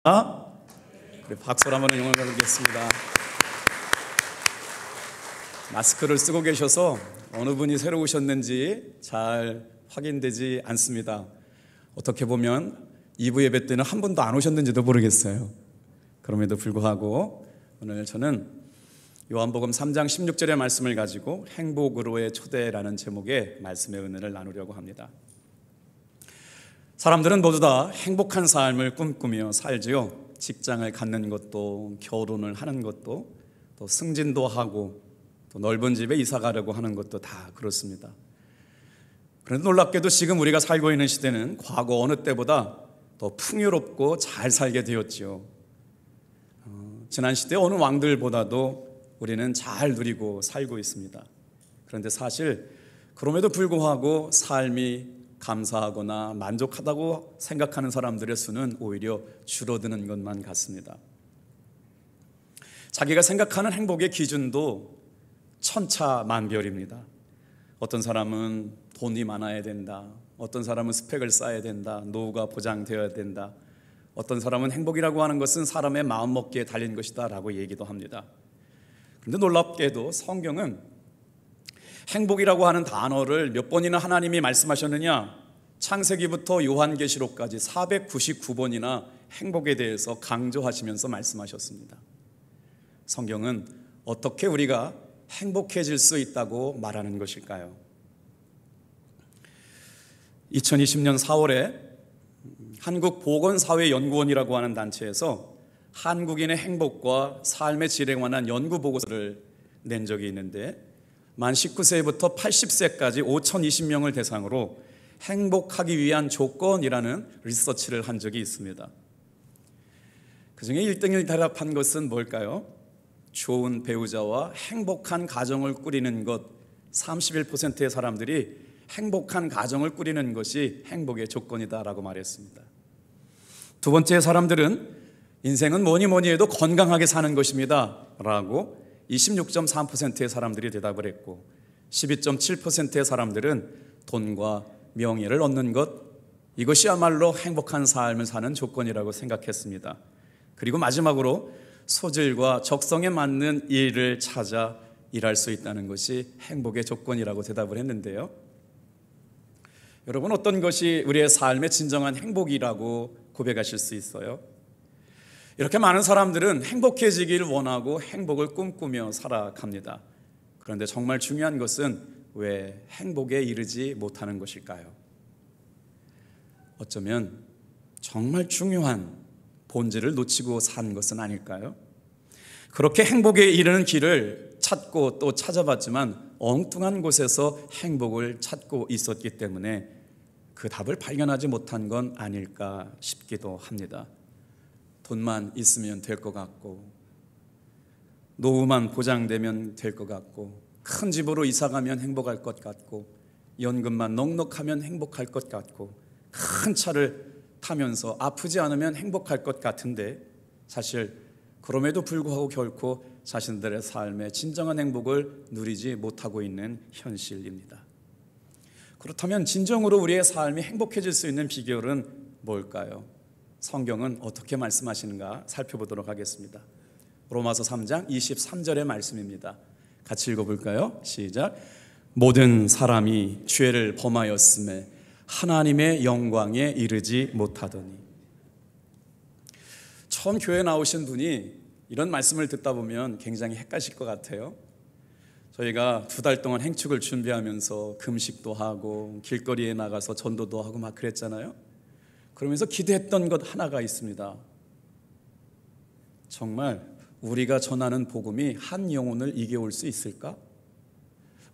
우리 박수로 한번 응원을 드리겠습니다. 마스크를 쓰고 계셔서 어느 분이 새로 오셨는지 잘 확인되지 않습니다. 어떻게 보면 2부 예배 때는 한 분도 안 오셨는지도 모르겠어요. 그럼에도 불구하고 오늘 저는 요한복음 3장 16절의 말씀을 가지고 행복으로의 초대라는 제목의 말씀의 은혜를 나누려고 합니다. 사람들은 모두 다 행복한 삶을 꿈꾸며 살지요. 직장을 갖는 것도, 결혼을 하는 것도, 또 승진도 하고, 또 넓은 집에 이사 가려고 하는 것도 다 그렇습니다. 그런데 놀랍게도 지금 우리가 살고 있는 시대는 과거 어느 때보다 더 풍요롭고 잘 살게 되었지요. 지난 시대 어느 왕들보다도 우리는 잘 누리고 살고 있습니다. 그런데 사실 그럼에도 불구하고 삶이 감사하거나 만족하다고 생각하는 사람들의 수는 오히려 줄어드는 것만 같습니다. 자기가 생각하는 행복의 기준도 천차만별입니다. 어떤 사람은 돈이 많아야 된다, 어떤 사람은 스펙을 쌓아야 된다, 노후가 보장되어야 된다, 어떤 사람은 행복이라고 하는 것은 사람의 마음먹기에 달린 것이다 라고 얘기도 합니다. 그런데 놀랍게도 성경은 행복이라고 하는 단어를 몇 번이나 하나님이 말씀하셨느냐? 창세기부터 요한계시록까지 499번이나 행복에 대해서 강조하시면서 말씀하셨습니다. 성경은 어떻게 우리가 행복해질 수 있다고 말하는 것일까요? 2020년 4월에 한국보건사회연구원이라고 하는 단체에서 한국인의 행복과 삶의 질에 관한 연구 보고서를 낸 적이 있는데, 만 19세부터 80세까지 5,020명을 대상으로 행복하기 위한 조건이라는 리서치를 한 적이 있습니다. 그중에 1등을 대답한 것은 뭘까요? 좋은 배우자와 행복한 가정을 꾸리는 것. 31%의 사람들이 행복한 가정을 꾸리는 것이 행복의 조건이다라고 말했습니다. 두 번째 사람들은 인생은 뭐니 해도 건강하게 사는 것입니다 라고 26.3%의 사람들이 대답을 했고, 12.7%의 사람들은 돈과 명예를 얻는 것, 이것이야말로 행복한 삶을 사는 조건이라고 생각했습니다. 그리고 마지막으로 소질과 적성에 맞는 일을 찾아 일할 수 있다는 것이 행복의 조건이라고 대답을 했는데요. 여러분, 어떤 것이 우리의 삶의 진정한 행복이라고 고백하실 수 있어요? 이렇게 많은 사람들은 행복해지기를 원하고 행복을 꿈꾸며 살아갑니다. 그런데 정말 중요한 것은 왜 행복에 이르지 못하는 것일까요? 어쩌면 정말 중요한 본질을 놓치고 산 것은 아닐까요? 그렇게 행복에 이르는 길을 찾고 또 찾아봤지만 엉뚱한 곳에서 행복을 찾고 있었기 때문에 그 답을 발견하지 못한 건 아닐까 싶기도 합니다. 돈만 있으면 될 것 같고, 노후만 보장되면 될 것 같고, 큰 집으로 이사가면 행복할 것 같고, 연금만 넉넉하면 행복할 것 같고, 큰 차를 타면서 아프지 않으면 행복할 것 같은데, 사실 그럼에도 불구하고 결코 자신들의 삶의 진정한 행복을 누리지 못하고 있는 현실입니다. 그렇다면 진정으로 우리의 삶이 행복해질 수 있는 비결은 뭘까요? 성경은 어떻게 말씀하시는가 살펴보도록 하겠습니다. 로마서 3장 23절의 말씀입니다. 같이 읽어볼까요? 시작. 모든 사람이 죄를 범하였음에 하나님의 영광에 이르지 못하더니. 처음 교회 나오신 분이 이런 말씀을 듣다 보면 굉장히 헷갈리실 것 같아요. 저희가 2달 동안 행축을 준비하면서 금식도 하고 길거리에 나가서 전도도 하고 막 그랬잖아요. 그러면서 기대했던 것 하나가 있습니다. 정말 우리가 전하는 복음이 한 영혼을 이겨올 수 있을까?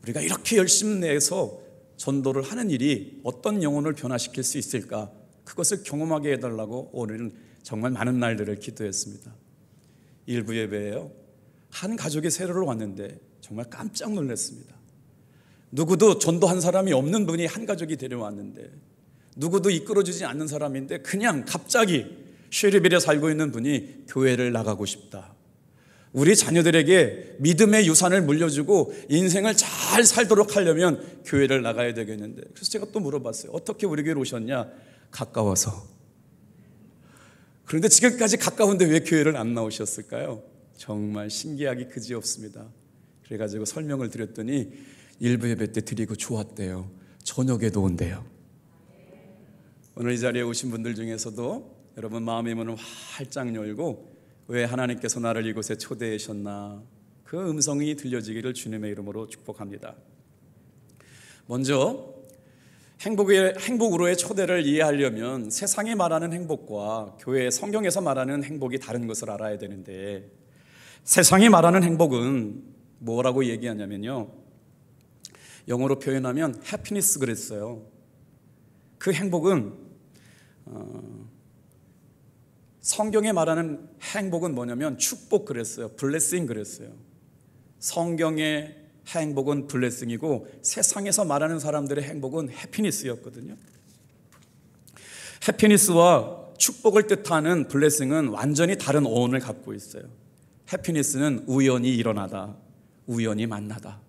우리가 이렇게 열심히 내서 전도를 하는 일이 어떤 영혼을 변화시킬 수 있을까? 그것을 경험하게 해달라고 오늘은 정말 많은 날들을 기도했습니다. 일부 예배에요, 한 가족이 세로를 왔는데 정말 깜짝 놀랐습니다. 누구도 전도한 사람이 없는 분이 한 가족이 데려왔는데, 누구도 이끌어주지 않는 사람인데 그냥 갑자기 쉐리빌에 살고 있는 분이 교회를 나가고 싶다, 우리 자녀들에게 믿음의 유산을 물려주고 인생을 잘 살도록 하려면 교회를 나가야 되겠는데, 그래서 제가 또 물어봤어요. 어떻게 우리 교회로 오셨냐? 가까워서. 그런데 지금까지 가까운데 왜 교회를 안 나오셨을까요? 정말 신기하기 그지없습니다. 그래가지고 설명을 드렸더니 일부 예배 때 드리고 좋았대요. 저녁에도 온대요. 오늘 이 자리에 오신 분들 중에서도 여러분 마음의 문을 활짝 열고 왜 하나님께서 나를 이곳에 초대하셨나, 그 음성이 들려지기를 주님의 이름으로 축복합니다. 먼저 행복으로의 초대를 이해하려면 세상이 말하는 행복과 교회 성경에서 말하는 행복이 다른 것을 알아야 되는데, 세상이 말하는 행복은 뭐라고 얘기하냐면요, 영어로 표현하면 해피니스 그랬어요. 그 행복은 성경에 말하는 행복은 뭐냐면 축복 그랬어요. 블레싱 그랬어요. 성경의 행복은 블레싱이고 세상에서 말하는 사람들의 행복은 해피니스였거든요. 해피니스와 축복을 뜻하는 블레싱은 완전히 다른 어원을 갖고 있어요. 해피니스는 우연히 일어나다, 우연히 만나다.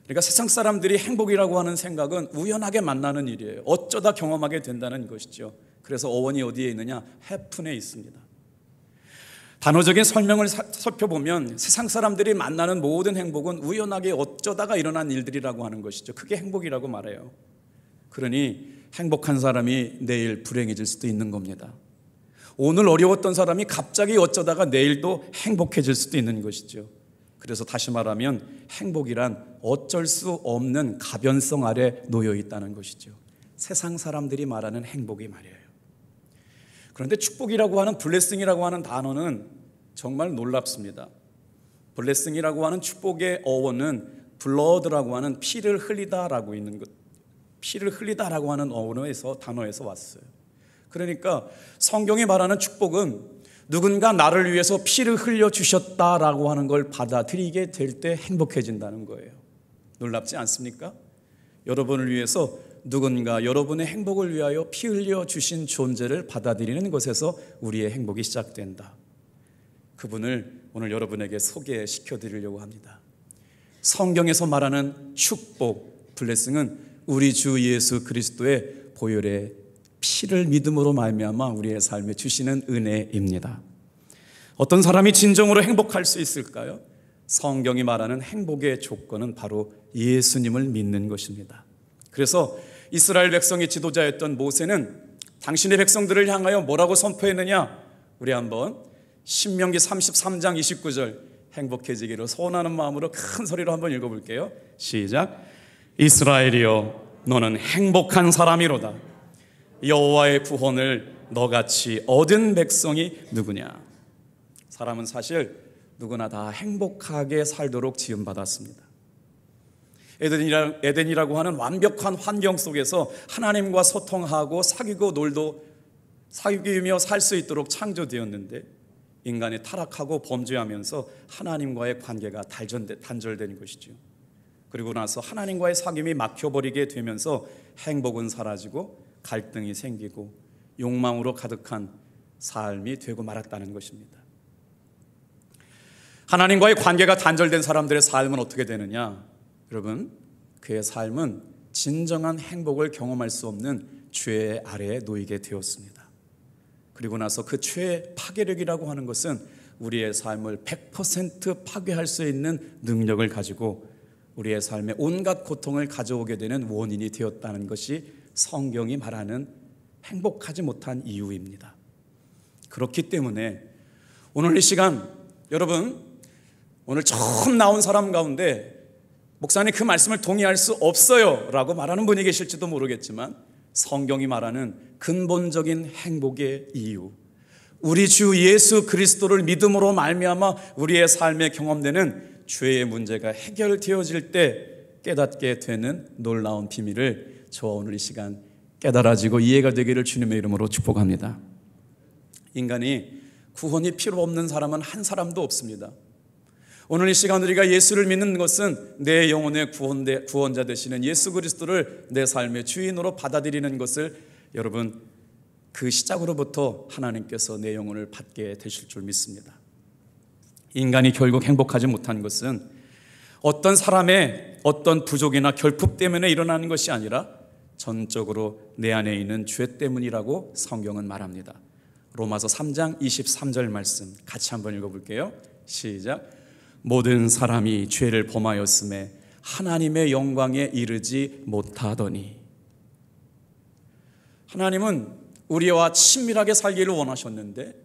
그러니까 세상 사람들이 행복이라고 하는 생각은 우연하게 만나는 일이에요. 어쩌다 경험하게 된다는 것이죠. 그래서 어원이 어디에 있느냐? 해픈에 있습니다. 단어적인 설명을 살펴보면 세상 사람들이 만나는 모든 행복은 우연하게 어쩌다가 일어난 일들이라고 하는 것이죠. 그게 행복이라고 말해요. 그러니 행복한 사람이 내일 불행해질 수도 있는 겁니다. 오늘 어려웠던 사람이 갑자기 어쩌다가 내일도 행복해질 수도 있는 것이죠. 그래서 다시 말하면 행복이란 어쩔 수 없는 가변성 아래 놓여 있다는 것이죠. 세상 사람들이 말하는 행복이 말이에요. 그런데 축복이라고 하는 블레싱이라고 하는 단어는 정말 놀랍습니다. 블레싱이라고 하는 축복의 어원은 블러드라고 하는 피를 흘리다라고 있는 것, 피를 흘리다라고 하는 단어에서 왔어요. 그러니까 성경이 말하는 축복은 누군가 나를 위해서 피를 흘려 주셨다라고 하는 걸 받아들이게 될 때 행복해진다는 거예요. 놀랍지 않습니까? 여러분을 위해서 누군가 여러분의 행복을 위하여 피 흘려 주신 존재를 받아들이는 것에서 우리의 행복이 시작된다. 그분을 오늘 여러분에게 소개시켜 드리려고 합니다. 성경에서 말하는 축복, 블레싱은 우리 주 예수 그리스도의 보혈의 피를 믿음으로 말미암아 우리의 삶에 주시는 은혜입니다. 어떤 사람이 진정으로 행복할 수 있을까요? 성경이 말하는 행복의 조건은 바로 예수님을 믿는 것입니다. 그래서 이스라엘 백성의 지도자였던 모세는 당신의 백성들을 향하여 뭐라고 선포했느냐? 우리 한번 신명기 33장 29절 행복해지기를 소원하는 마음으로 큰 소리로 한번 읽어볼게요. 시작. 이스라엘이여 너는 행복한 사람이로다. 여호와의 구원을 너같이 얻은 백성이 누구냐? 사람은 사실 누구나 다 행복하게 살도록 지음받았습니다. 에덴이라고 하는 완벽한 환경 속에서 하나님과 소통하고 사귀며 살 수 있도록 창조되었는데 인간이 타락하고 범죄하면서 하나님과의 관계가 단절된 것이죠. 그리고 나서 하나님과의 사귐이 막혀버리게 되면서 행복은 사라지고 갈등이 생기고 욕망으로 가득한 삶이 되고 말았다는 것입니다. 하나님과의 관계가 단절된 사람들의 삶은 어떻게 되느냐? 여러분, 그의 삶은 진정한 행복을 경험할 수 없는 죄 아래에 놓이게 되었습니다. 그리고 나서 그 죄의 파괴력이라고 하는 것은 우리의 삶을 100% 파괴할 수 있는 능력을 가지고 우리의 삶에 온갖 고통을 가져오게 되는 원인이 되었다는 것이 성경이 말하는 행복하지 못한 이유입니다. 그렇기 때문에 오늘 이 시간 여러분, 오늘 처음 나온 사람 가운데 목사님 그 말씀을 동의할 수 없어요 라고 말하는 분이 계실지도 모르겠지만 성경이 말하는 근본적인 행복의 이유, 우리 주 예수 그리스도를 믿음으로 말미암아 우리의 삶에 경험되는 죄의 문제가 해결되어질 때 깨닫게 되는 놀라운 비밀을 저와 오늘 이 시간 깨달아지고 이해가 되기를 주님의 이름으로 축복합니다. 인간이 구원이 필요 없는 사람은 한 사람도 없습니다. 오늘 이 시간 우리가 예수를 믿는 것은 내 영혼의 구원자 되시는 예수 그리스도를 내 삶의 주인으로 받아들이는 것을 여러분 그 시작으로부터 하나님께서 내 영혼을 받게 되실 줄 믿습니다. 인간이 결국 행복하지 못한 것은 어떤 사람의 어떤 부족이나 결핍 때문에 일어나는 것이 아니라 전적으로 내 안에 있는 죄 때문이라고 성경은 말합니다. 로마서 3장 23절 말씀 같이 한번 읽어볼게요. 시작. 모든 사람이 죄를 범하였음에 하나님의 영광에 이르지 못하더니. 하나님은 우리와 친밀하게 살기를 원하셨는데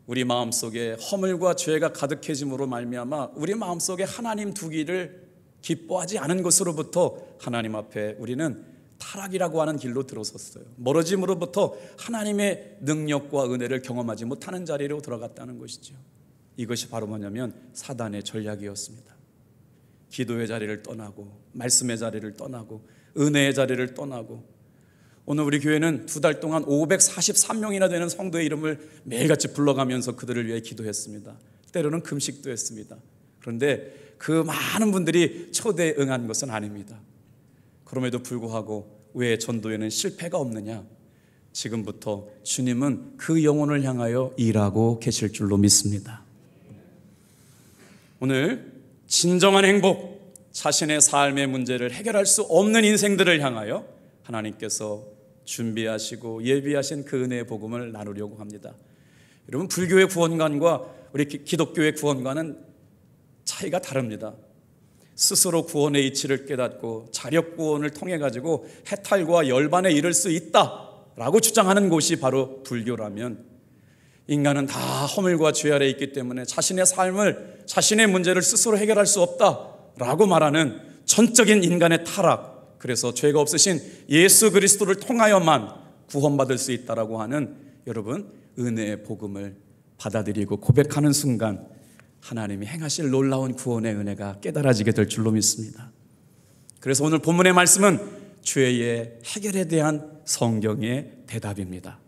우리 마음속에 허물과 죄가 가득해짐으로 말미암아 우리 마음속에 하나님 두기를 기뻐하지 않은 것으로부터 하나님 앞에 우리는 타락이라고 하는 길로 들어섰어요. 멀어짐으로부터 하나님의 능력과 은혜를 경험하지 못하는 자리로 들어갔다는 것이죠. 이것이 바로 뭐냐면 사단의 전략이었습니다. 기도의 자리를 떠나고 말씀의 자리를 떠나고 은혜의 자리를 떠나고, 오늘 우리 교회는 2달 동안 543명이나 되는 성도의 이름을 매일같이 불러가면서 그들을 위해 기도했습니다. 때로는 금식도 했습니다. 그런데 그 많은 분들이 초대에 응한 것은 아닙니다. 그럼에도 불구하고 왜 전도에는 실패가 없느냐? 지금부터 주님은 그 영혼을 향하여 일하고 계실 줄로 믿습니다. 오늘 진정한 행복, 자신의 삶의 문제를 해결할 수 없는 인생들을 향하여 하나님께서 준비하시고 예비하신 그 은혜의 복음을 나누려고 합니다. 여러분, 불교의 구원관과 우리 기독교의 구원관은 차이가 다릅니다. 스스로 구원의 이치를 깨닫고 자력 구원을 통해 가지고 해탈과 열반에 이를 수 있다라고 주장하는 곳이 바로 불교라면, 인간은 다 허물과 죄 아래에 있기 때문에 자신의 삶을, 자신의 문제를 스스로 해결할 수 없다라고 말하는 전적인 인간의 타락, 그래서 죄가 없으신 예수 그리스도를 통하여만 구원받을 수 있다라고 하는, 여러분, 은혜의 복음을 받아들이고 고백하는 순간 하나님이 행하실 놀라운 구원의 은혜가 깨달아지게 될 줄로 믿습니다. 그래서 오늘 본문의 말씀은 죄의 해결에 대한 성경의 대답입니다.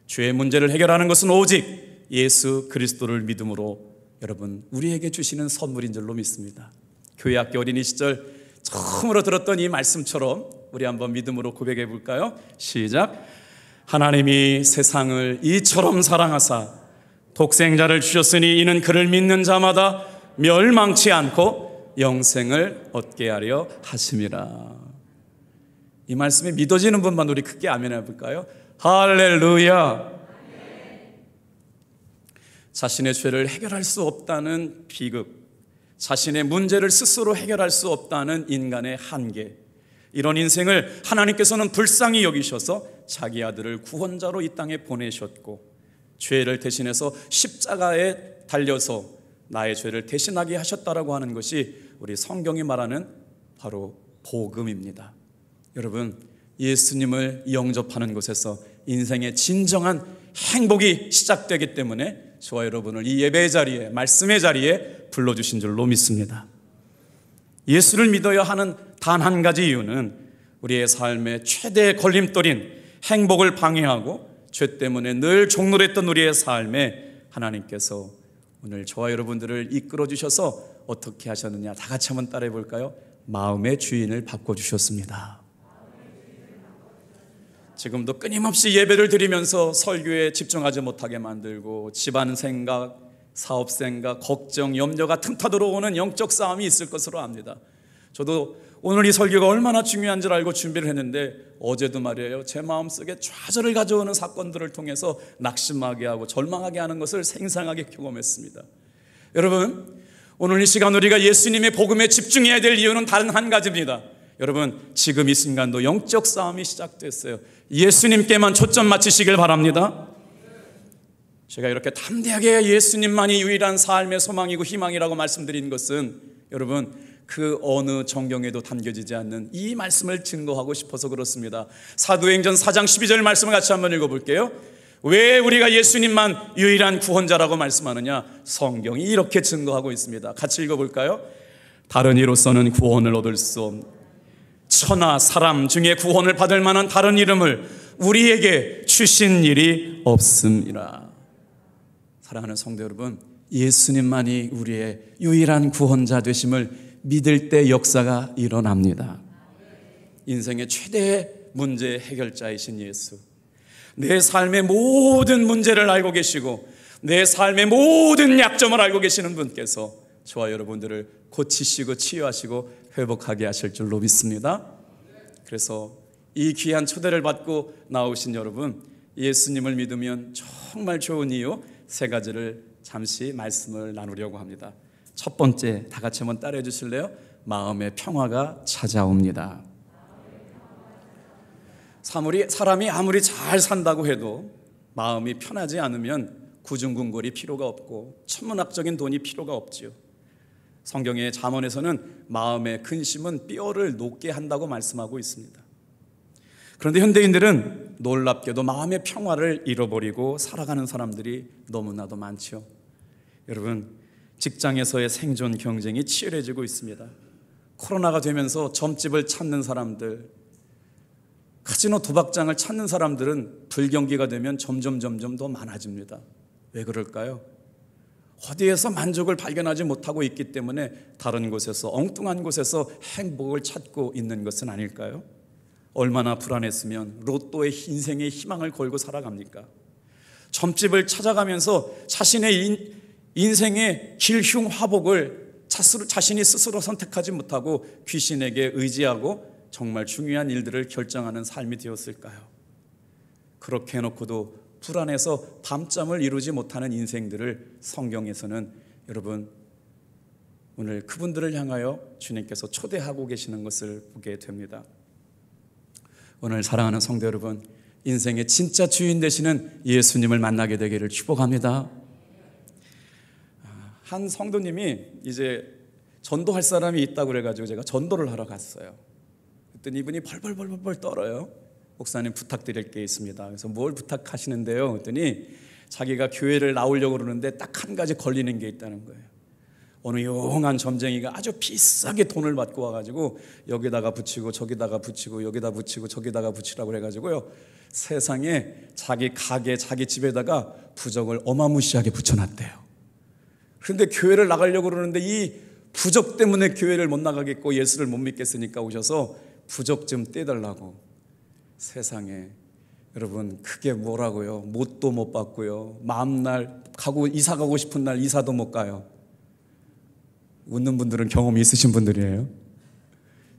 죄의 문제를 해결하는 것은 오직 예수 그리스도를 믿음으로 여러분 우리에게 주시는 선물인 줄로 믿습니다. 교회 학교 어린이 시절 처음으로 들었던 이 말씀처럼 우리 한번 믿음으로 고백해 볼까요? 시작. 하나님이 세상을 이처럼 사랑하사 독생자를 주셨으니 이는 그를 믿는 자마다 멸망치 않고 영생을 얻게 하려 하심이라. 이 말씀이 믿어지는 분만 우리 크게 아멘 해볼까요? 할렐루야. 자신의 죄를 해결할 수 없다는 비극, 자신의 문제를 스스로 해결할 수 없다는 인간의 한계, 이런 인생을 하나님께서는 불쌍히 여기셔서 자기 아들을 구원자로 이 땅에 보내셨고, 죄를 대신해서 십자가에 달려서 나의 죄를 대신하게 하셨다라고 하는 것이 우리 성경이 말하는 바로 복음입니다. 여러분, 예수님을 영접하는 곳에서 인생의 진정한 행복이 시작되기 때문에 저와 여러분을 이 예배의 자리에, 말씀의 자리에 불러주신 줄로 믿습니다. 예수를 믿어야 하는 단 한 가지 이유는 우리의 삶의 최대의 걸림돌인 행복을 방해하고 죄 때문에 늘 종노랬던 우리의 삶에 하나님께서 오늘 저와 여러분들을 이끌어 주셔서 어떻게 하셨느냐, 다 같이 한번 따라해 볼까요? 마음의 주인을 바꿔주셨습니다. 지금도 끊임없이 예배를 드리면서 설교에 집중하지 못하게 만들고 집안 생각, 사업 생각, 걱정, 염려가 틈타 들어오는 영적 싸움이 있을 것으로 압니다. 저도 오늘 이 설교가 얼마나 중요한 줄 알고 준비를 했는데 어제도 말이에요, 제 마음속에 좌절을 가져오는 사건들을 통해서 낙심하게 하고 절망하게 하는 것을 생생하게 경험했습니다. 여러분, 오늘 이 시간 우리가 예수님의 복음에 집중해야 될 이유는 다른 한 가지입니다. 여러분, 지금 이 순간도 영적 싸움이 시작됐어요. 예수님께만 초점 맞추시길 바랍니다. 제가 이렇게 담대하게 예수님만이 유일한 삶의 소망이고 희망이라고 말씀드린 것은 여러분, 그 어느 정경에도 담겨지지 않는 이 말씀을 증거하고 싶어서 그렇습니다. 사도행전 4장 12절 말씀을 같이 한번 읽어볼게요. 왜 우리가 예수님만 유일한 구원자라고 말씀하느냐? 성경이 이렇게 증거하고 있습니다. 같이 읽어볼까요? 다른 이로서는 구원을 얻을 수 없는, 천하 사람 중에 구원을 받을 만한 다른 이름을 우리에게 주신 일이 없습니다. 사랑하는 성도 여러분, 예수님만이 우리의 유일한 구원자 되심을 믿을 때 역사가 일어납니다. 인생의 최대의 문제 해결자이신 예수, 내 삶의 모든 문제를 알고 계시고 내 삶의 모든 약점을 알고 계시는 분께서 저와 여러분들을 고치시고 치유하시고 회복하게 하실 줄로 믿습니다. 그래서 이 귀한 초대를 받고 나오신 여러분, 예수님을 믿으면 정말 좋은 이유 세 가지를 잠시 말씀을 나누려고 합니다. 첫 번째, 다 같이 한번 따라해 주실래요? 마음의 평화가 찾아옵니다. 사람이 아무리 잘 산다고 해도 마음이 편하지 않으면 구중궁궐이 필요가 없고 천문학적인 돈이 필요가 없지요. 성경의 잠언에서는 마음의 근심은 뼈를 녹게 한다고 말씀하고 있습니다. 그런데 현대인들은 놀랍게도 마음의 평화를 잃어버리고 살아가는 사람들이 너무나도 많죠. 여러분, 직장에서의 생존 경쟁이 치열해지고 있습니다. 코로나가 되면서 점집을 찾는 사람들, 카지노 도박장을 찾는 사람들은 불경기가 되면 점점 더 많아집니다. 왜 그럴까요? 어디에서 만족을 발견하지 못하고 있기 때문에 다른 곳에서, 엉뚱한 곳에서 행복을 찾고 있는 것은 아닐까요? 얼마나 불안했으면 로또의 인생의 희망을 걸고 살아갑니까? 점집을 찾아가면서 자신의 인생의 길흉화복을 자신이 스스로 선택하지 못하고 귀신에게 의지하고 정말 중요한 일들을 결정하는 삶이 되었을까요? 그렇게 해놓고도 불안해서 밤잠을 이루지 못하는 인생들을 성경에서는 여러분 오늘 그분들을 향하여 주님께서 초대하고 계시는 것을 보게 됩니다. 오늘 사랑하는 성도 여러분, 인생의 진짜 주인 되시는 예수님을 만나게 되기를 축복합니다. 한 성도님이 이제 전도할 사람이 있다고 그래가지고 제가 전도를 하러 갔어요. 그랬더니 이분이 벌벌 떨어요. 목사님 부탁드릴 게 있습니다. 그래서 뭘 부탁하시는데요? 그랬더니 자기가 교회를 나오려고 그러는데 딱 한 가지 걸리는 게 있다는 거예요. 어느 용한 점쟁이가 아주 비싸게 돈을 받고 와가지고 여기다가 붙이고 저기다가 붙이고 여기다 붙이고 저기다가 붙이라고 해가지고요, 세상에 자기 가게 자기 집에다가 부적을 어마무시하게 붙여놨대요. 그런데 교회를 나가려고 그러는데 이 부적 때문에 교회를 못 나가겠고 예수를 못 믿겠으니까 오셔서 부적 좀 떼달라고. 세상에 여러분, 그게 뭐라고요? 못도 못 받고요, 마음날 가고 이사 가고 싶은 날 이사도 못 가요. 웃는 분들은 경험이 있으신 분들이에요.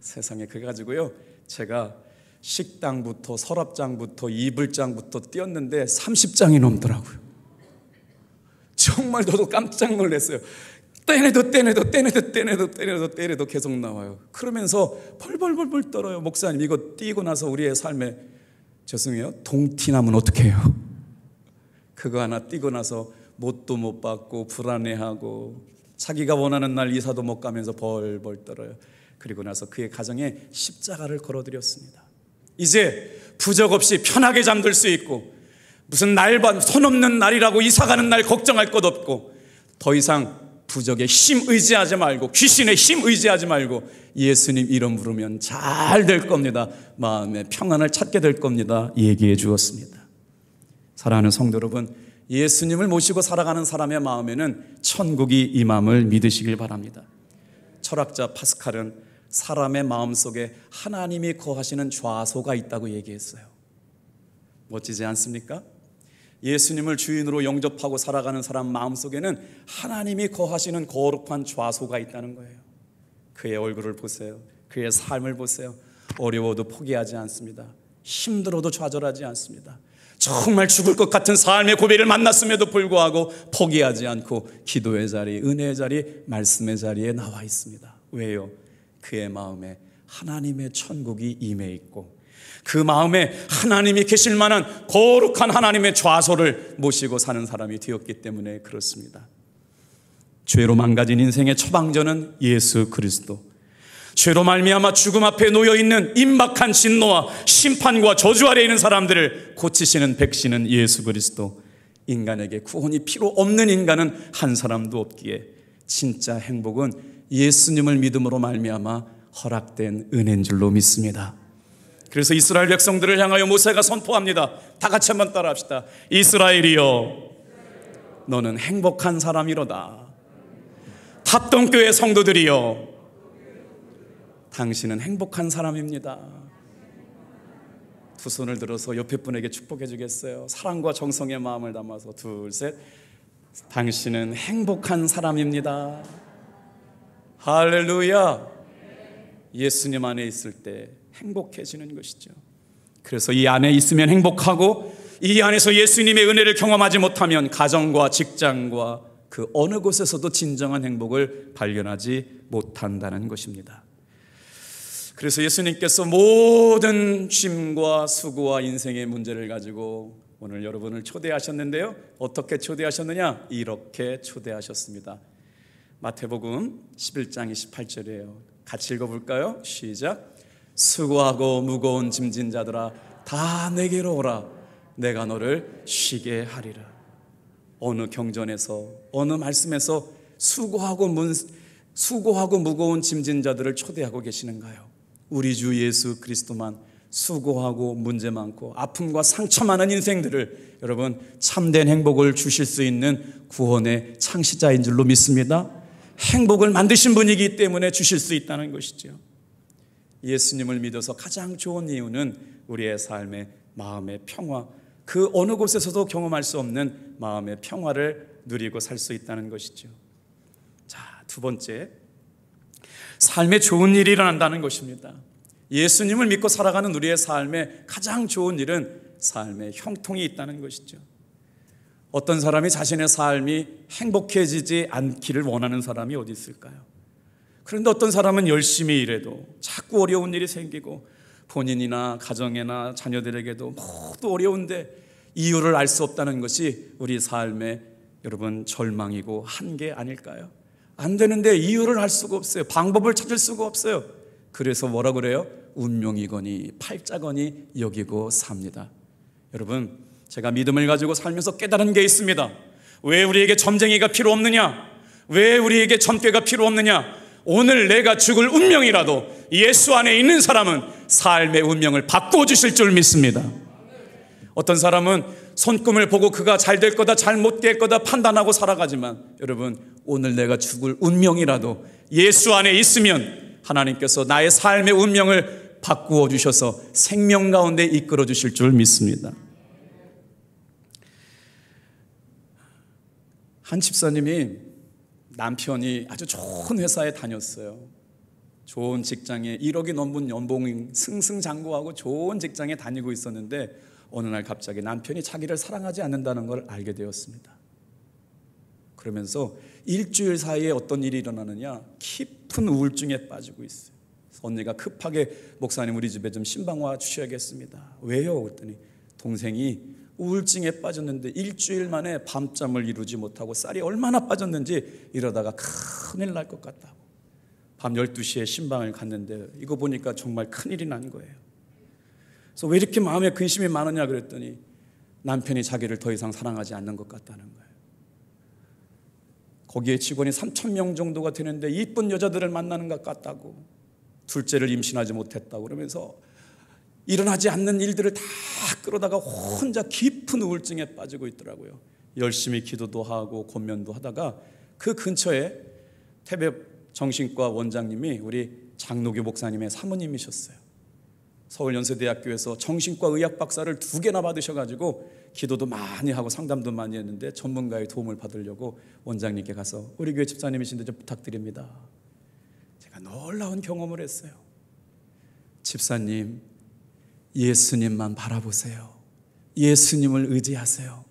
세상에, 그래가지고요 제가 식당부터 서랍장부터 이불장부터 띄었는데 30장이 넘더라고요. 정말 저도 깜짝 놀랐어요. 떼내도 계속 나와요. 그러면서 벌벌 떨어요. 목사님, 이거 띄고 나서 우리의 삶에, 죄송해요, 동티나면 어떻게 해요? 그거 하나 띄고 나서 못도 못 받고 불안해하고 자기가 원하는 날 이사도 못 가면서 벌벌 떨어요. 그리고 나서 그의 가정에 십자가를 걸어드렸습니다. 이제 부적 없이 편하게 잠들 수 있고, 무슨 날반 손 없는 날이라고 이사 가는 날 걱정할 것 없고, 더 이상 부적의 힘 의지하지 말고 귀신의 힘 의지하지 말고 예수님 이름 부르면 잘 될 겁니다. 마음의 평안을 찾게 될 겁니다. 얘기해 주었습니다. 사랑하는 성도 여러분, 예수님을 모시고 살아가는 사람의 마음에는 천국이 임함을 믿으시길 바랍니다. 철학자 파스칼은 사람의 마음속에 하나님이 거하시는 좌소가 있다고 얘기했어요. 멋지지 않습니까? 예수님을 주인으로 영접하고 살아가는 사람 마음속에는 하나님이 거하시는 거룩한 좌소가 있다는 거예요. 그의 얼굴을 보세요. 그의 삶을 보세요. 어려워도 포기하지 않습니다. 힘들어도 좌절하지 않습니다. 정말 죽을 것 같은 삶의 고비를 만났음에도 불구하고 포기하지 않고 기도의 자리, 은혜의 자리, 말씀의 자리에 나와 있습니다. 왜요? 그의 마음에 하나님의 천국이 임해 있고 그 마음에 하나님이 계실 만한 거룩한 하나님의 좌소를 모시고 사는 사람이 되었기 때문에 그렇습니다. 죄로 망가진 인생의 처방전은 예수 그리스도. 죄로 말미암아 죽음 앞에 놓여있는 임박한 진노와 심판과 저주 아래에 있는 사람들을 고치시는 백신은 예수 그리스도. 인간에게 구원이 필요 없는 인간은 한 사람도 없기에 진짜 행복은 예수님을 믿음으로 말미암아 허락된 은혜인 줄로 믿습니다. 그래서 이스라엘 백성들을 향하여 모세가 선포합니다. 다 같이 한번 따라합시다. 이스라엘이여, 너는 행복한 사람이로다. 합동교회 성도들이여, 당신은 행복한 사람입니다. 두 손을 들어서 옆에 분에게 축복해 주겠어요? 사랑과 정성의 마음을 담아서 둘, 셋. 당신은 행복한 사람입니다. 할렐루야. 예수님 안에 있을 때 행복해지는 것이죠. 그래서 이 안에 있으면 행복하고 이 안에서 예수님의 은혜를 경험하지 못하면 가정과 직장과 그 어느 곳에서도 진정한 행복을 발견하지 못한다는 것입니다. 그래서 예수님께서 모든 쉼과 수고와 인생의 문제를 가지고 오늘 여러분을 초대하셨는데요. 어떻게 초대하셨느냐? 이렇게 초대하셨습니다. 마태복음 11장 28절이에요. 같이 읽어볼까요? 시작. 수고하고 무거운 짐진 자들아 다 내게로 오라. 내가 너를 쉬게 하리라. 어느 경전에서 어느 말씀에서 수고하고 무거운 짐진 자들을 초대하고 계시는가요? 우리 주 예수 그리스도만 수고하고 문제 많고 아픔과 상처 많은 인생들을 여러분 참된 행복을 주실 수 있는 구원의 창시자인 줄로 믿습니다. 행복을 만드신 분이기 때문에 주실 수 있다는 것이죠. 예수님을 믿어서 가장 좋은 이유는 우리의 삶의 마음의 평화, 그 어느 곳에서도 경험할 수 없는 마음의 평화를 누리고 살 수 있다는 것이죠. 자, 두 번째, 삶에 좋은 일이 일어난다는 것입니다. 예수님을 믿고 살아가는 우리의 삶에 가장 좋은 일은 삶의 형통이 있다는 것이죠. 어떤 사람이 자신의 삶이 행복해지지 않기를 원하는 사람이 어디 있을까요? 그런데 어떤 사람은 열심히 일해도 자꾸 어려운 일이 생기고 본인이나 가정이나 자녀들에게도 모두 어려운데 이유를 알 수 없다는 것이 우리 삶의 여러분 절망이고 한계 아닐까요? 안 되는데 이유를 알 수가 없어요. 방법을 찾을 수가 없어요. 그래서 뭐라 그래요? 운명이거니 팔자거니 여기고 삽니다. 여러분, 제가 믿음을 가지고 살면서 깨달은 게 있습니다. 왜 우리에게 점쟁이가 필요 없느냐? 왜 우리에게 점괘가 필요 없느냐? 오늘 내가 죽을 운명이라도 예수 안에 있는 사람은 삶의 운명을 바꾸어 주실 줄 믿습니다. 어떤 사람은 손금을 보고 그가 잘 될 거다 잘 못 될 거다 판단하고 살아가지만 여러분, 오늘 내가 죽을 운명이라도 예수 안에 있으면 하나님께서 나의 삶의 운명을 바꾸어 주셔서 생명 가운데 이끌어 주실 줄 믿습니다. 한 집사님이 남편이 아주 좋은 회사에 다녔어요. 좋은 직장에 1억이 넘는 연봉이 승승장구하고 좋은 직장에 다니고 있었는데 어느 날 갑자기 남편이 자기를 사랑하지 않는다는 걸 알게 되었습니다. 그러면서 일주일 사이에 어떤 일이 일어나느냐, 깊은 우울증에 빠지고 있어요. 언니가 급하게 목사님 우리 집에 좀 신방와 주셔야겠습니다. 왜요? 그랬더니 동생이 우울증에 빠졌는데 일주일 만에 밤잠을 이루지 못하고 쌀이 얼마나 빠졌는지 이러다가 큰일 날 것 같다고. 밤 12시에 신방을 갔는데 이거 보니까 정말 큰일이 난 거예요. 그래서 왜 이렇게 마음에 근심이 많으냐 그랬더니 남편이 자기를 더 이상 사랑하지 않는 것 같다는 거예요. 거기에 직원이 3,000명 정도가 되는데 이쁜 여자들을 만나는 것 같다고, 둘째를 임신하지 못했다고 그러면서 일어나지 않는 일들을 다 끌어다가 혼자 깊은 우울증에 빠지고 있더라고요. 열심히 기도도 하고 권면도 하다가 그 근처에 태백 정신과 원장님이 우리 장로교 목사님의 사모님이셨어요. 서울연세대학교에서 정신과 의학 박사를 2개나 받으셔가지고 기도도 많이 하고 상담도 많이 했는데 전문가의 도움을 받으려고 원장님께 가서 우리 교회 집사님이신데 좀 부탁드립니다. 제가 놀라운 경험을 했어요. 집사님, 예수님만 바라보세요. 예수님을 의지하세요.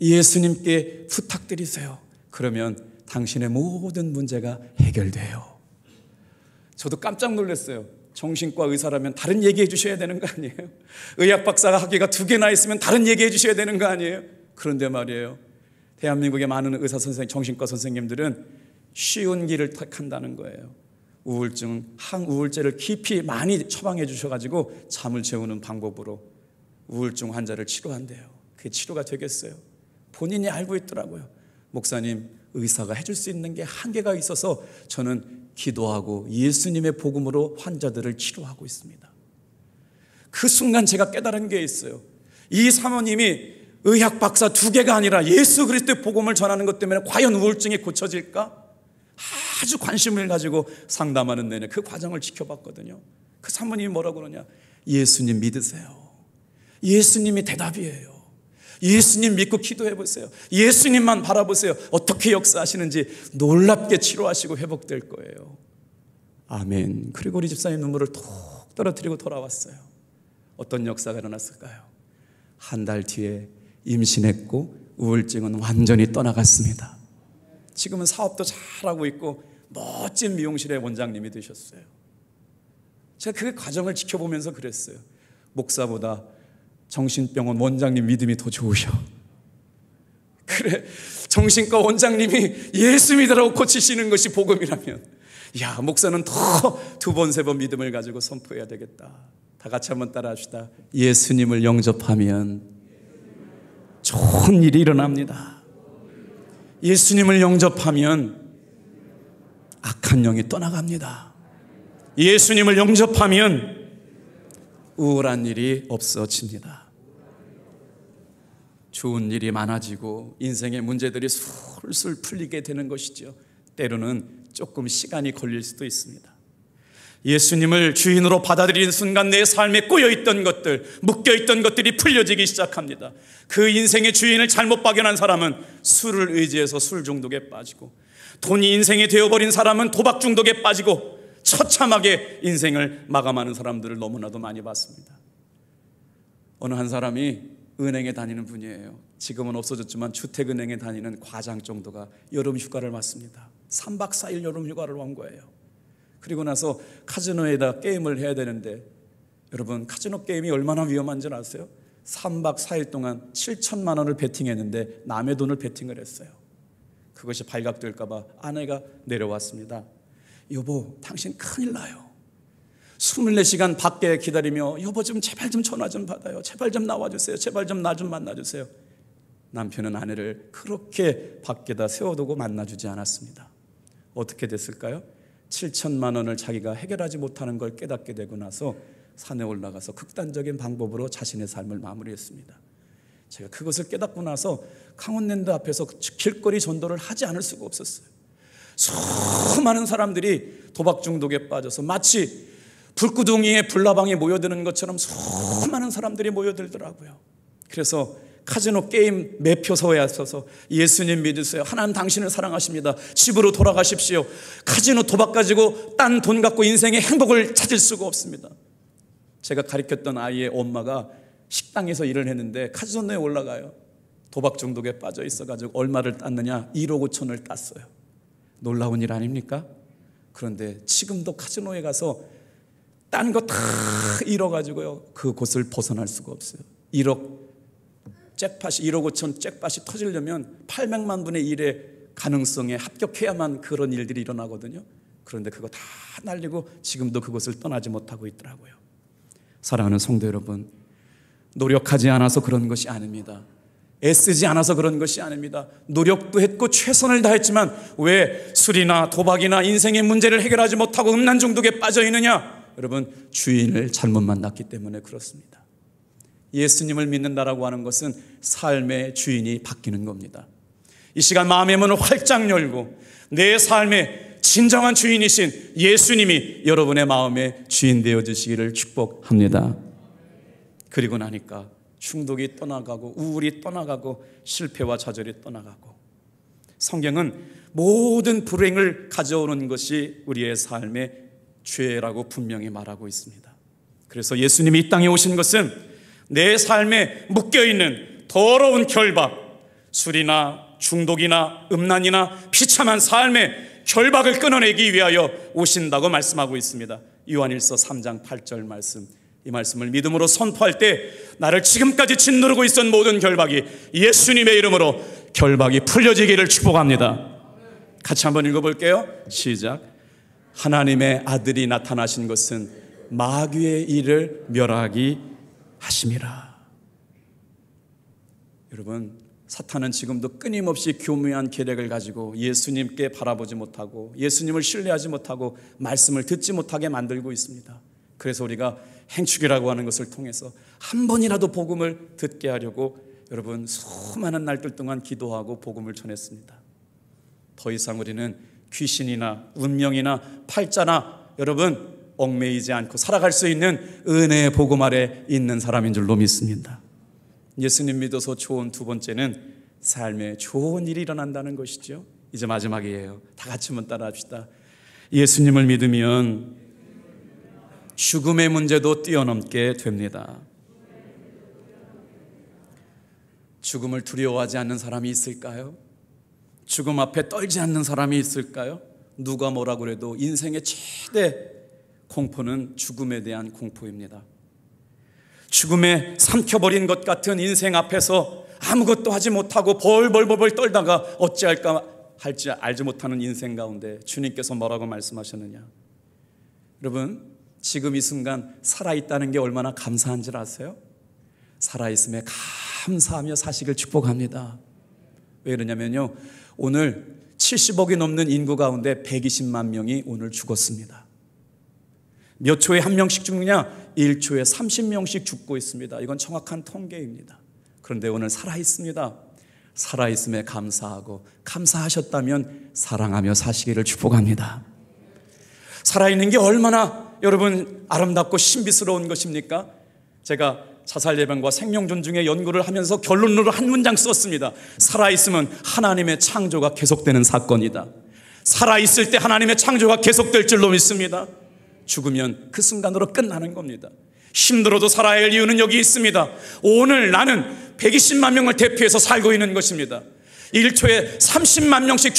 예수님께 부탁드리세요. 그러면 당신의 모든 문제가 해결돼요. 저도 깜짝 놀랐어요. 정신과 의사라면 다른 얘기해 주셔야 되는 거 아니에요? 의학 박사가 학위가 2개나 있으면 다른 얘기해 주셔야 되는 거 아니에요? 그런데 말이에요, 대한민국의 많은 의사 선생님, 정신과 선생님들은 쉬운 길을 택한다는 거예요. 우울증, 항우울제를 깊이 많이 처방해 주셔가지고 잠을 재우는 방법으로 우울증 환자를 치료한대요. 그게 치료가 되겠어요? 본인이 알고 있더라고요. 목사님, 의사가 해줄 수 있는 게 한계가 있어서 저는 기도하고 예수님의 복음으로 환자들을 치료하고 있습니다. 그 순간 제가 깨달은 게 있어요. 이 사모님이 의학 박사 2개가 아니라 예수 그리스도의 복음을 전하는 것 때문에 과연 우울증이 고쳐질까? 아주 관심을 가지고 상담하는 내내 그 과정을 지켜봤거든요. 그 사모님이 뭐라고 그러냐, 예수님 믿으세요. 예수님이 대답이에요. 예수님 믿고 기도해보세요. 예수님만 바라보세요. 어떻게 역사하시는지 놀랍게 치료하시고 회복될 거예요. 아멘. 그리고 우리 집사님 눈물을 톡 떨어뜨리고 돌아왔어요. 어떤 역사가 일어났을까요? 한 달 뒤에 임신했고 우울증은 완전히 떠나갔습니다. 지금은 사업도 잘하고 있고 멋진 미용실의 원장님이 되셨어요. 제가 그 과정을 지켜보면서 그랬어요. 목사보다 정신병원 원장님 믿음이 더 좋으셔. 그래, 정신과 원장님이 예수 믿으라고 고치시는 것이 복음이라면, 야, 목사는 더 두 번, 세 번 믿음을 가지고 선포해야 되겠다. 다 같이 한번 따라 합시다. 예수님을 영접하면 좋은 일이 일어납니다. 예수님을 영접하면 악한 영이 떠나갑니다. 예수님을 영접하면 우울한 일이 없어집니다. 좋은 일이 많아지고 인생의 문제들이 술술 풀리게 되는 것이죠. 때로는 조금 시간이 걸릴 수도 있습니다. 예수님을 주인으로 받아들이는 순간 내 삶에 꼬여있던 것들, 묶여있던 것들이 풀려지기 시작합니다. 그 인생의 주인을 잘못 발견한 사람은 술을 의지해서 술 중독에 빠지고, 돈이 인생이 되어버린 사람은 도박 중독에 빠지고, 처참하게 인생을 마감하는 사람들을 너무나도 많이 봤습니다. 어느 한 사람이 은행에 다니는 분이에요. 지금은 없어졌지만 주택은행에 다니는 과장 정도가 여름 휴가를 맞습니다. 3박 4일 여름 휴가를 온 거예요. 그리고 나서 카지노에다 게임을 해야 되는데, 여러분 카지노 게임이 얼마나 위험한 줄 아세요? 3박 4일 동안 7천만 원을 베팅했는데 남의 돈을 베팅을 했어요. 그것이 발각될까 봐 아내가 내려왔습니다. 여보, 당신 큰일 나요. 24시간 밖에 기다리며 여보 좀 제발 좀 전화 좀 받아요. 제발 좀 나와주세요. 제발 좀 나 좀 만나주세요. 남편은 아내를 그렇게 밖에다 세워두고 만나주지 않았습니다. 어떻게 됐을까요? 7천만 원을 자기가 해결하지 못하는 걸 깨닫게 되고 나서 산에 올라가서 극단적인 방법으로 자신의 삶을 마무리했습니다. 제가 그것을 깨닫고 나서 강원랜드 앞에서 길거리 전도를 하지 않을 수가 없었어요. 수많은 사람들이 도박 중독에 빠져서 마치 불구덩이에 불나방에 모여드는 것처럼 수많은 사람들이 모여들더라고요. 그래서 카지노 게임 매표소에 왔어서 예수님 믿으세요. 하나님 당신을 사랑하십니다. 집으로 돌아가십시오. 카지노 도박 가지고 딴 돈 갖고 인생의 행복을 찾을 수가 없습니다. 제가 가르쳤던 아이의 엄마가 식당에서 일을 했는데 카지노에 올라가요. 도박 중독에 빠져 있어가지고 얼마를 땄느냐? 1억 5천을 땄어요. 놀라운 일 아닙니까? 그런데 지금도 카지노에 가서 딴 거 다 잃어가지고요, 그곳을 벗어날 수가 없어요. 1억 5천 잭팟이 터지려면 800만 분의 1의 가능성에 합격해야만 그런 일들이 일어나거든요. 그런데 그거 다 날리고 지금도 그곳을 떠나지 못하고 있더라고요. 사랑하는 성도 여러분, 노력하지 않아서 그런 것이 아닙니다. 애쓰지 않아서 그런 것이 아닙니다. 노력도 했고 최선을 다했지만 왜 술이나 도박이나 인생의 문제를 해결하지 못하고 음란 중독에 빠져 있느냐? 여러분, 주인을 잘못 만났기 때문에 그렇습니다. 예수님을 믿는다라고 하는 것은 삶의 주인이 바뀌는 겁니다. 이 시간 마음의 문을 활짝 열고 내 삶의 진정한 주인이신 예수님이 여러분의 마음의 주인 되어주시기를 축복합니다. 그리고 나니까 중독이 떠나가고 우울이 떠나가고 실패와 좌절이 떠나가고, 성경은 모든 불행을 가져오는 것이 우리의 삶의 죄라고 분명히 말하고 있습니다. 그래서 예수님이 이 땅에 오신 것은 내 삶에 묶여있는 더러운 결박, 술이나 중독이나 음란이나 비참한 삶의 결박을 끊어내기 위하여 오신다고 말씀하고 있습니다. 요한일서 3장 8절 말씀, 이 말씀을 믿음으로 선포할 때 나를 지금까지 짓누르고 있었던 모든 결박이 예수님의 이름으로 결박이 풀려지기를 축복합니다. 같이 한번 읽어볼게요. 시작. 하나님의 아들이 나타나신 것은 마귀의 일을 멸하기 하심이라. 여러분, 사탄은 지금도 끊임없이 교묘한 계략을 가지고 예수님께 바라보지 못하고 예수님을 신뢰하지 못하고 말씀을 듣지 못하게 만들고 있습니다. 그래서 우리가 행축이라고 하는 것을 통해서 한 번이라도 복음을 듣게 하려고 여러분 수많은 날들 동안 기도하고 복음을 전했습니다. 더 이상 우리는 귀신이나 운명이나 팔자나 여러분 얽매이지 않고 살아갈 수 있는 은혜의 복음 아래 있는 사람인 줄로 믿습니다. 예수님 믿어서 좋은 두 번째는 삶에 좋은 일이 일어난다는 것이죠. 이제 마지막이에요. 다 같이 한번 따라 합시다. 예수님을 믿으면 죽음의 문제도 뛰어넘게 됩니다. 죽음을 두려워하지 않는 사람이 있을까요? 죽음 앞에 떨지 않는 사람이 있을까요? 누가 뭐라 그래도 인생의 최대 공포는 죽음에 대한 공포입니다. 죽음에 삼켜버린 것 같은 인생 앞에서 아무것도 하지 못하고 벌벌벌 떨다가 어찌할까 할지 알지 못하는 인생 가운데 주님께서 뭐라고 말씀하셨느냐? 여러분, 지금 이 순간 살아있다는 게 얼마나 감사한 줄 아세요? 살아있음에 감사하며 사시길 축복합니다. 왜 그러냐면요, 오늘 70억이 넘는 인구 가운데 120만 명이 오늘 죽었습니다. 몇 초에 한 명씩 죽느냐? 1초에 30명씩 죽고 있습니다. 이건 정확한 통계입니다. 그런데 오늘 살아있습니다. 살아있음에 감사하고, 감사하셨다면 사랑하며 사시기를 축복합니다. 살아있는 게 얼마나 여러분 아름답고 신비스러운 것입니까? 제가 자살 예방과 생명 존중의 연구를 하면서 결론으로 한 문장 썼습니다. 살아있음은 하나님의 창조가 계속되는 사건이다. 살아있을 때 하나님의 창조가 계속될 줄로 믿습니다. 죽으면 그 순간으로 끝나는 겁니다. 힘들어도 살아야 할 이유는 여기 있습니다. 오늘 나는 120만 명을 대표해서 살고 있는 것입니다. 1초에 30명씩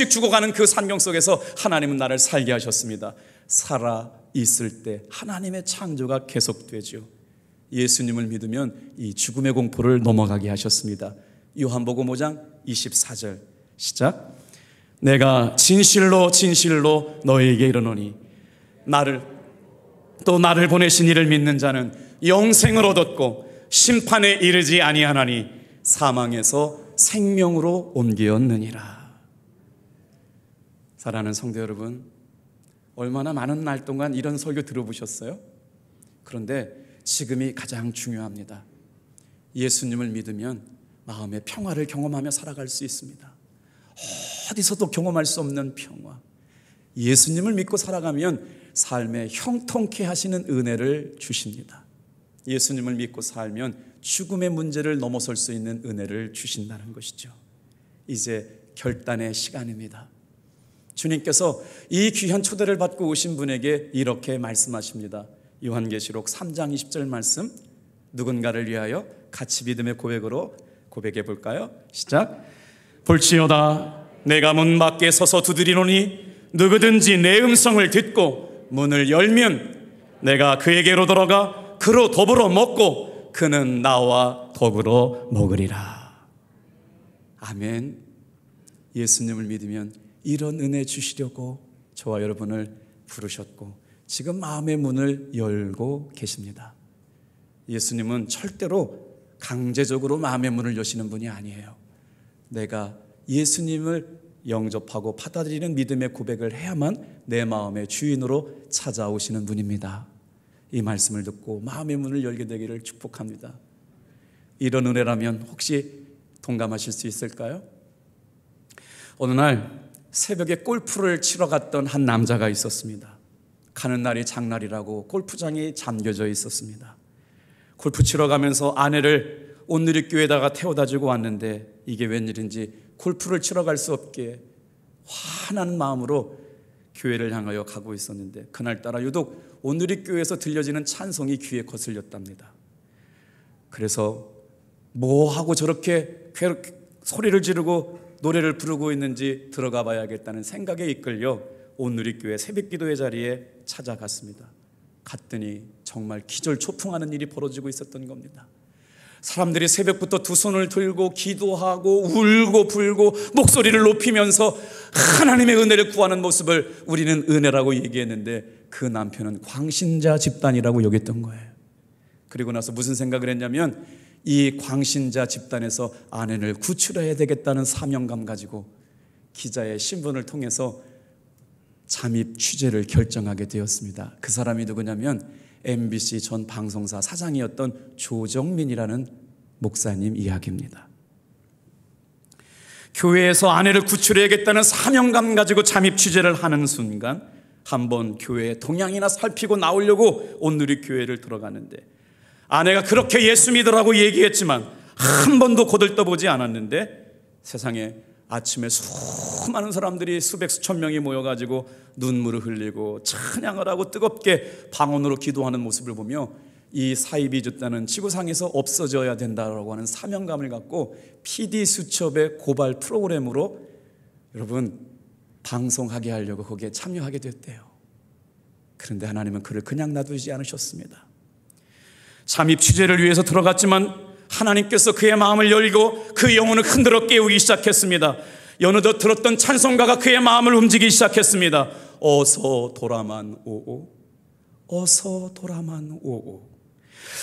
죽어가는 그 산경 속에서 하나님은 나를 살게 하셨습니다. 살아있을 때 하나님의 창조가 계속되죠. 예수님을 믿으면 이 죽음의 공포를 넘어가게 하셨습니다. 요한복음 5장 24절 시작. 내가 진실로 진실로 너희에게 이르노니 나를 보내신 이를 믿는 자는 영생을 얻었고 심판에 이르지 아니하나니 사망에서 생명으로 옮기었느니라. 사랑하는 성도 여러분, 얼마나 많은 날 동안 이런 설교 들어보셨어요? 그런데 지금이 가장 중요합니다. 예수님을 믿으면 마음의 평화를 경험하며 살아갈 수 있습니다. 어디서도 경험할 수 없는 평화. 예수님을 믿고 살아가면 삶에 형통케 하시는 은혜를 주십니다. 예수님을 믿고 살면 죽음의 문제를 넘어설 수 있는 은혜를 주신다는 것이죠. 이제 결단의 시간입니다. 주님께서 이 귀한 초대를 받고 오신 분에게 이렇게 말씀하십니다. 요한계시록 3장 20절 말씀, 누군가를 위하여 같이 믿음의 고백으로 고백해 볼까요? 시작. 볼지어다 내가 문 밖에 서서 두드리노니 누구든지 내 음성을 듣고 문을 열면 내가 그에게로 들어가 그로 더불어 먹고 그는 나와 더불어 먹으리라. 아멘. 예수님을 믿으면 이런 은혜 주시려고 저와 여러분을 부르셨고 지금 마음의 문을 열고 계십니다. 예수님은 절대로 강제적으로 마음의 문을 여시는 분이 아니에요. 내가 예수님을 영접하고 받아들이는 믿음의 고백을 해야만 내 마음의 주인으로 찾아오시는 분입니다. 이 말씀을 듣고 마음의 문을 열게 되기를 축복합니다. 이런 은혜라면 혹시 동감하실 수 있을까요? 어느 날 새벽에 골프를 치러 갔던 한 남자가 있었습니다. 가는 날이 장날이라고 골프장이 잠겨져 있었습니다. 골프 치러 가면서 아내를 온누리교회에다가 태워다 주고 왔는데 이게 웬일인지 골프를 치러 갈 수 없게 화난 마음으로 교회를 향하여 가고 있었는데 그날따라 유독 온누리교회에서 들려지는 찬송이 귀에 거슬렸답니다. 그래서 뭐하고 저렇게 소리를 지르고 노래를 부르고 있는지 들어가 봐야겠다는 생각에 이끌려 온누리교회 새벽기도회 자리에 찾아갔습니다. 갔더니 정말 기절초풍하는 일이 벌어지고 있었던 겁니다. 사람들이 새벽부터 두 손을 들고 기도하고 울고 불고 목소리를 높이면서 하나님의 은혜를 구하는 모습을 우리는 은혜라고 얘기했는데 그 남편은 광신자 집단이라고 여겼던 거예요. 그리고 나서 무슨 생각을 했냐면 이 광신자 집단에서 아내를 구출해야 되겠다는 사명감 가지고 기자의 신분을 통해서 잠입 취재를 결정하게 되었습니다. 그 사람이 누구냐면 MBC 전 방송사 사장이었던 조정민이라는 목사님 이야기입니다. 교회에서 아내를 구출해야겠다는 사명감 가지고 잠입 취재를 하는 순간 한번 교회의 동향이나 살피고 나오려고 온누리교회를 들어가는데 아내가 그렇게 예수 믿으라고 얘기했지만 한 번도 거들떠보지 않았는데 세상에 아침에 수많은 사람들이 수백 수천 명이 모여가지고 눈물을 흘리고 찬양을 하고 뜨겁게 방언으로 기도하는 모습을 보며 이 사이비주단은 지구상에서 없어져야 된다라고 하는 사명감을 갖고 PD수첩의 고발 프로그램으로 여러분 방송하게 하려고 거기에 참여하게 됐대요. 그런데 하나님은 그를 그냥 놔두지 않으셨습니다. 잠입 취재를 위해서 들어갔지만 하나님께서 그의 마음을 열고 그 영혼을 흔들어 깨우기 시작했습니다. 어느덧 들었던 찬송가가 그의 마음을 움직이기 시작했습니다. 어서 돌아만 오오, 어서 돌아만 오오.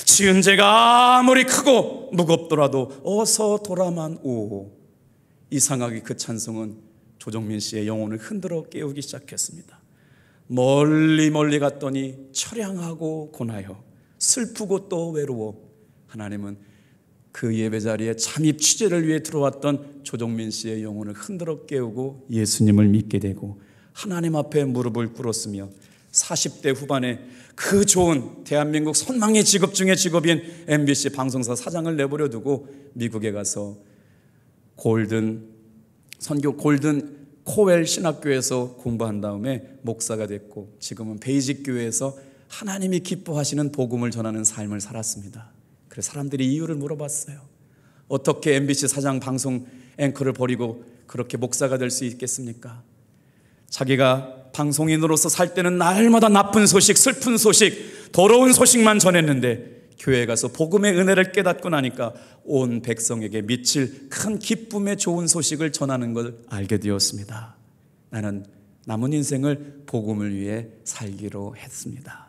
지은 죄가 아무리 크고 무겁더라도 어서 돌아만 오오. 이상하게 그 찬송은 조정민 씨의 영혼을 흔들어 깨우기 시작했습니다. 멀리 갔더니 처량하고 고나요, 슬프고 또 외로워. 하나님은 그 예배 자리에 잠입 취재를 위해 들어왔던 조정민 씨의 영혼을 흔들어 깨우고 예수님을 믿게 되고 하나님 앞에 무릎을 꿇었으며 40대 후반에 그 좋은 대한민국 선망의 직업 중의 직업인 MBC 방송사 사장을 내버려 두고 미국에 가서 골든 코웰 신학교에서 공부한 다음에 목사가 됐고 지금은 베이직 교회에서 하나님이 기뻐하시는 복음을 전하는 삶을 살았습니다. 그래서 사람들이 이유를 물어봤어요. 어떻게 MBC 사장 방송 앵커를 버리고 그렇게 목사가 될 수 있겠습니까? 자기가 방송인으로서 살 때는 날마다 나쁜 소식, 슬픈 소식, 더러운 소식만 전했는데 교회에 가서 복음의 은혜를 깨닫고 나니까 온 백성에게 미칠 큰 기쁨의 좋은 소식을 전하는 걸 알게 되었습니다. 나는 남은 인생을 복음을 위해 살기로 했습니다.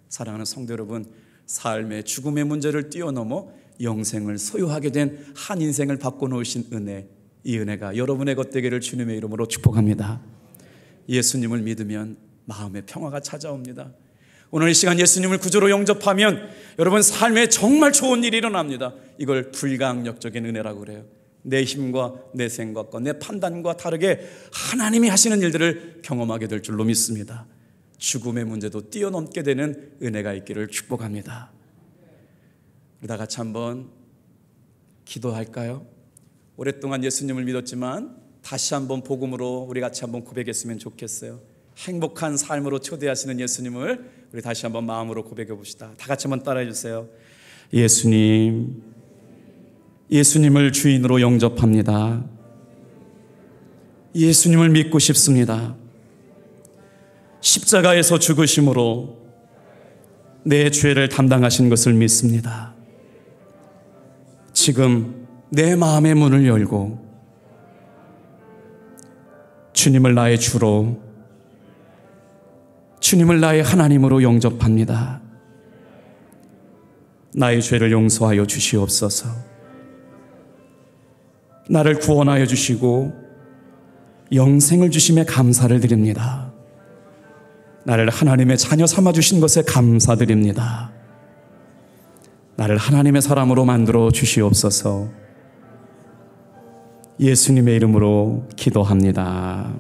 사랑하는 성도 여러분, 삶의 죽음의 문제를 뛰어넘어 영생을 소유하게 된 한 인생을 바꿔놓으신 은혜, 이 은혜가 여러분의 것 되기를 주님의 이름으로 축복합니다. 예수님을 믿으면 마음의 평화가 찾아옵니다. 오늘 이 시간 예수님을 구주로 영접하면 여러분 삶에 정말 좋은 일이 일어납니다. 이걸 불가항력적인 은혜라고 그래요. 내 힘과 내 생각과 내 판단과 다르게 하나님이 하시는 일들을 경험하게 될 줄로 믿습니다. 죽음의 문제도 뛰어넘게 되는 은혜가 있기를 축복합니다. 우리 다 같이 한번 기도할까요? 오랫동안 예수님을 믿었지만 다시 한번 복음으로 우리 같이 한번 고백했으면 좋겠어요. 행복한 삶으로 초대하시는 예수님을 우리 다시 한번 마음으로 고백해 봅시다. 다 같이 한번 따라해 주세요. 예수님, 예수님을 주인으로 영접합니다. 예수님을 믿고 싶습니다. 십자가에서 죽으심으로 내 죄를 담당하신 것을 믿습니다. 지금 내 마음의 문을 열고 주님을 나의 주로, 주님을 나의 하나님으로 영접합니다. 나의 죄를 용서하여 주시옵소서. 나를 구원하여 주시고 영생을 주심에 감사를 드립니다. 나를 하나님의 자녀 삼아 주신 것에 감사드립니다. 나를 하나님의 사람으로 만들어 주시옵소서. 예수님의 이름으로 기도합니다.